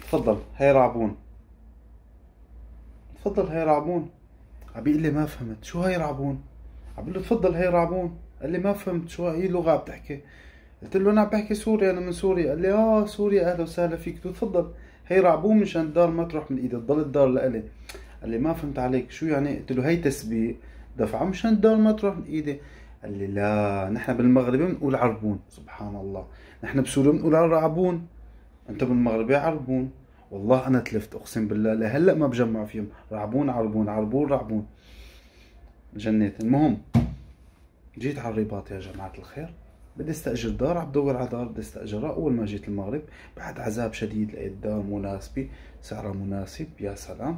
تفضل هي رعبون. تفضل هي رعبون. عم بيقول لي ما فهمت شو هي رعبون. عم بقول له تفضل هي رعبون. قال لي ما فهمت شو هي لغة عم تحكي. قلت له انا عم بحكي سوري، انا من سوريا. قال لي سوريا اهلا وسهلا فيك. قلت له تفضل هي رعبون مشان الدار ما تروح من ايدي، تضل الدار لإلي. قال لي ما فهمت عليك شو يعني. قلت له هي تسبيح دفعة مشان الدار ما تروح من ايدي. قال لي لا نحن بالمغرب بنقول عربون. سبحان الله، نحن بسوريا بنقول رعبون، انت بالمغربية عربون. والله انا تلفت اقسم بالله لهلا ما بجمع فيهم، رعبون عربون عربون رعبون. جنيت. المهم جيت على الرباط يا جماعة الخير، بدي استأجر دار، عم بدور على دار بدي استأجرها. أول ما جيت المغرب بعد عذاب شديد لقيت دار مناسبة، سعرها مناسب. يا سلام،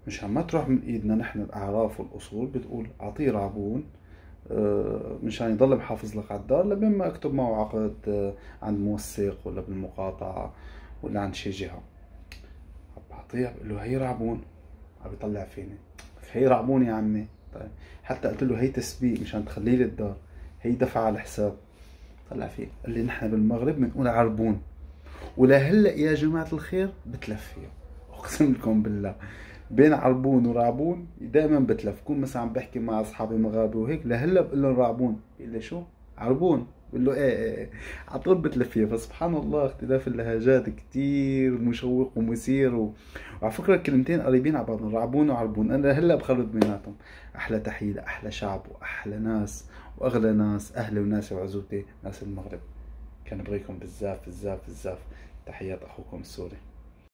مشان ما تروح من إيدنا نحن الأعراف والأصول بتقول أعطيه رعبون مشان يضل محافظ لك على الدار لبين ما أكتب معه عقد عند موثق ولا بالمقاطعة ولا عند شي جهة. عم بعطيها بقول له هي رعبون، عم بيطلع فيني هي رعبون يا عمي. طيب حتى قلت له هي تسبيق مشان تخلي لي الدار، هي دفع على الحساب. طلع فيه قال لي نحن بالمغرب بنقول عربون، ولهلا يا جماعة الخير بتلف فيها. اقسم لكم بالله بين عربون ورعبون دائما بتلف. كون مثلا عم بحكي مع اصحابي مغاربه وهيك لهلا بقول لهم رعبون، بيقول لي شو عربون، بقول له ايه على طول بتلف فيها. فسبحان الله اختلاف اللهجات كتير مشوق ومثير وعلى فكره الكلمتين قريبين على بعضهم، رعبون وعربون. انا هلا بخلط بيناتهم. احلى تحيه لاحلى شعب واحلى ناس واغلى ناس اهلي وناسي وعزوتي ناس المغرب. كان بغيكم بزاف بزاف بزاف. تحيات اخوكم السوري.